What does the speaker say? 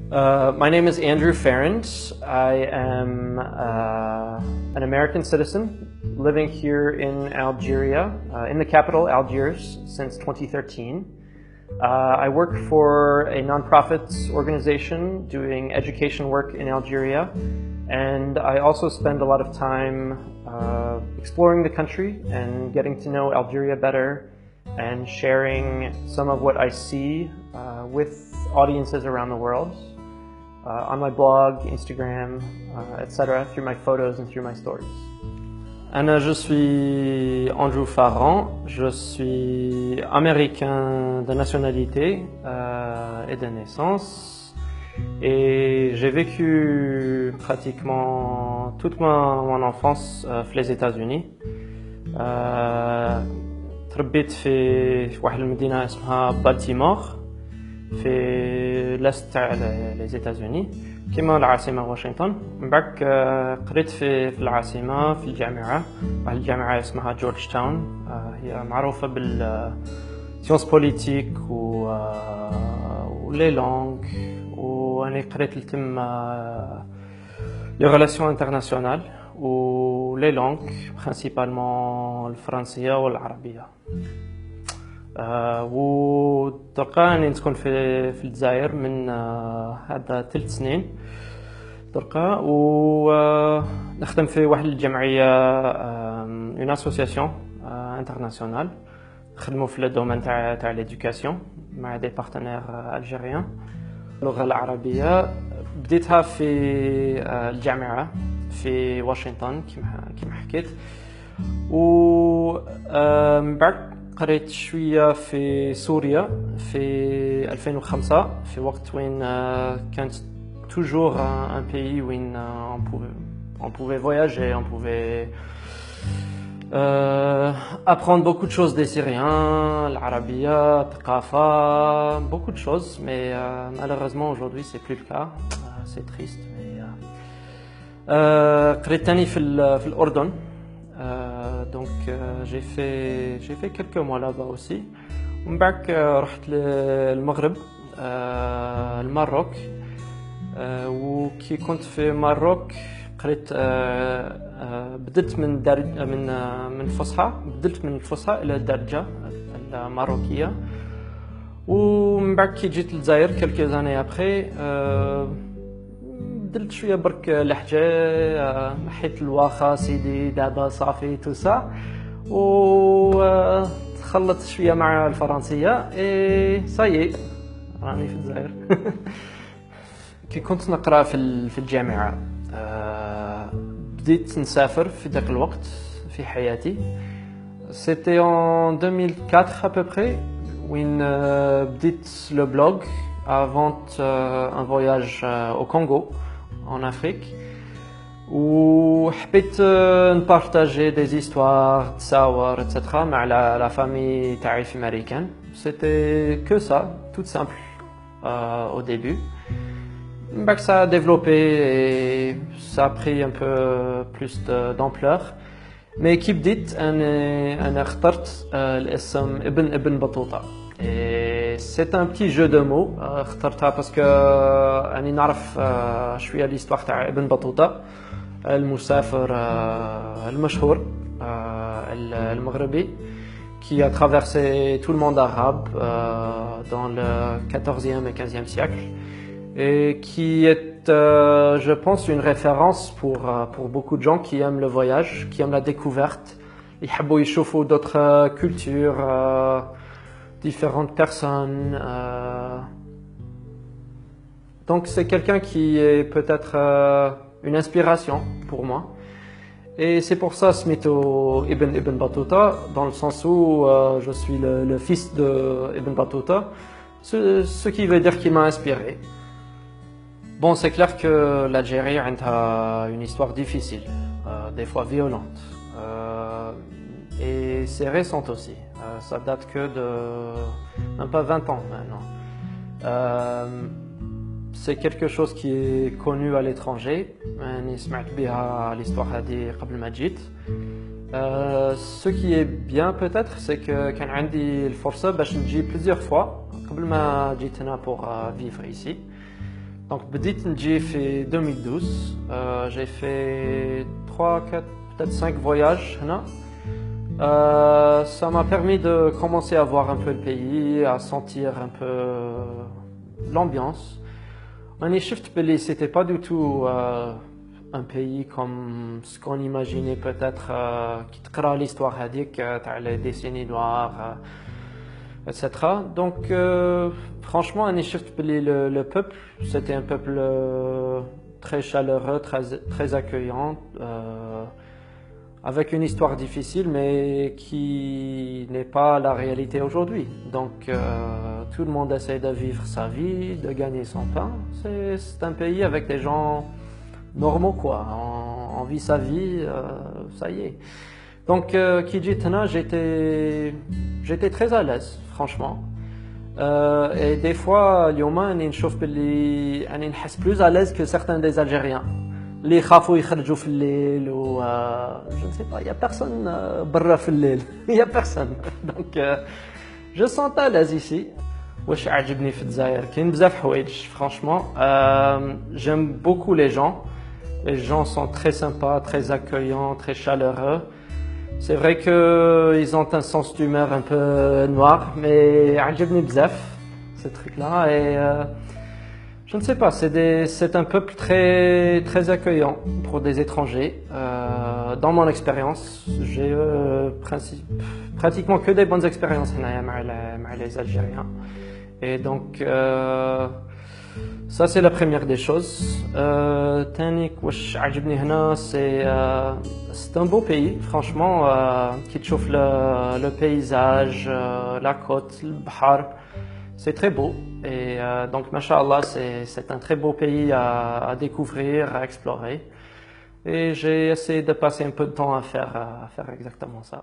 My name is Andrew Farrand. I am an American citizen living here in Algeria, in the capital, Algiers, since 2013. I work for a nonprofit organization doing education work in Algeria, and I also spend a lot of time exploring the country and getting to know Algeria better and sharing some of what I see with audiences around the world on my blog, Instagram, etc., through my photos and through my stories. Je suis Andrew Farrand, je suis américain de nationalité et de naissance, et j'ai vécu pratiquement toute mon enfance dans les États-Unis. تربيت في واحد المدينة اسمها بالتيمور في الأست تاع لي زيتازوني كيما العاصمة واشنطن. من بعد قريت في العاصمة في الجامعة، واحد الجامعة اسمها جورج تاون، هي معروفة بالسيونس بوليتيك ولي لونغ، وأنا قريت لتم لي غولاسيون انترناسيونال ولي لونغ برينسيبالمون الفرنسية والعربية. ودركا راني نسكن في الجزائر من هذا 3 سنين دركا، ونخدم في واحد الجمعية اون اسوسياسيون انترناسيونال، نخدموا في الدومين تاع ليدوكاسيون مع دي بارتنير الجيريان. اللغة العربية بديتها في الجامعة في واشنطن كما حكيت، ومن بعد قريت شوية في سوريا في 2005 في وقت وين كانت toujours un pays où on pouvait voyager, on pouvait apprendre beaucoup de choses des Syriens, l'Arabia, الثقافة, beaucoup de choses, mais malheureusement aujourd'hui c'est plus le cas, c'est triste. Mais قريت تاني في الأردن. Donc j'ai fait quelques mois là-bas aussi. ومن بعد رحت للمغرب الماروك، وكي كنت في ماروك قريت بدلت من الفصحى، بدلت من الفصحى إلى الدارجة الماروكية. ومن بعد كي جيت للجزائر quelques années après بدلت شويه برك لهجه، نحيت الواخا سيدي دابا صافي تو سا، و تخلطت شويه مع الفرنسيه اي صايي راني في الجزائر. كي كنت نقرا في الجامعه بديت نسافر في ذاك الوقت في حياتي. C'était en 2004 à peu près وين بديت لو بلوغ avant un voyage au Congo en Afrique, où حبيت نبارطاجي des histoires, تصاور, etc. مع la famille تعريف américaine. C'était que ça, tout simple au début. Mais ça a développé et ça a pris un peu plus d'ampleur. Mais كي بديت أنا اخترت الاسم ابن بطوطة. Et c'est un petit jeu de mots اخترتها باسكو أنا نعرف شوية l'histoire تاع ابن بطوطة المسافر المشهور المغربي qui a traversé tout le monde arabe dans le 14e et 15e siècle et qui est je pense une référence pour beaucoup de gens qui aiment le voyage, qui aiment la découverte, يحبوا يشوفوا d'autres cultures, différentes personnes. Donc c'est quelqu'un qui est peut-être une inspiration pour moi. Et c'est pour ça Smito Ibn Battuta, dans le sens où je suis le fils de Ibn Battuta, ce qui veut dire qu'il m'a inspiré. Bon, c'est clair que l'Algérie a une histoire difficile, des fois violente, et c'est récente aussi. Ça date que de même pas 20 ans maintenant. C'est quelque chose qui est connu à l'étranger. L'histoire هذه قبل ما جيت. Ce qui est bien peut-être, c'est que كان عندي الفرصة باش نجي plusieurs fois قبل ما جيت هنا pour vivre ici. Donc, بديت نجي في 2012. J'ai fait 3, 4, peut-être 5 voyages هنا. Ça m'a permis de commencer à voir un peu le pays, à sentir un peu l'ambiance. راني شفت بلي c'était pas du tout un pays comme ce qu'on imaginait peut-être qui تقرا l'histoire هذيك تاع les décennies noires, etc. Donc franchement راني شفت بلي le peuple c'était un peuple très chaleureux, très accueillant, avec une histoire difficile mais qui n'est pas la réalité aujourd'hui. Donc tout le monde essaie de vivre sa vie, de gagner son pain. C'est un pays avec des gens normaux quoi. On vit sa vie, ça y est. Donc qui dit Tana, j'étais très à l'aise franchement. Et des fois اليوم راني نشوف باللي راني نحس plus à l'aise que certains des Algériens. اللي يخافوا يخرجوا في الليل و je ne sais pas, il y a personne برا في الليل. Il y a personne. Donc je sens à l'aise ici. واش عجبني في الجزائر كاين بزاف حوايج franchement. J'aime beaucoup les gens. Les gens sont très sympas, très accueillants, très chaleureux. C'est vrai qu'ils ont un sens d'humeur un peu noir, mais عجبني بزاف ce truc-là. Et je ne sais pas, c'est un peuple très accueillant pour des étrangers. Dans mon expérience, j'ai pratiquement que des bonnes expériences avec les Algériens. Et donc, ça c'est la première des choses. تاني واش عجبني هنا c'est un beau pays franchement. كي تشوف le paysage, la côte, le bahar, c'est très beau. Et donc machallah c'est un très beau pays à découvrir, à explorer. Et j'ai essayé de passer un peu de temps à faire exactement ça.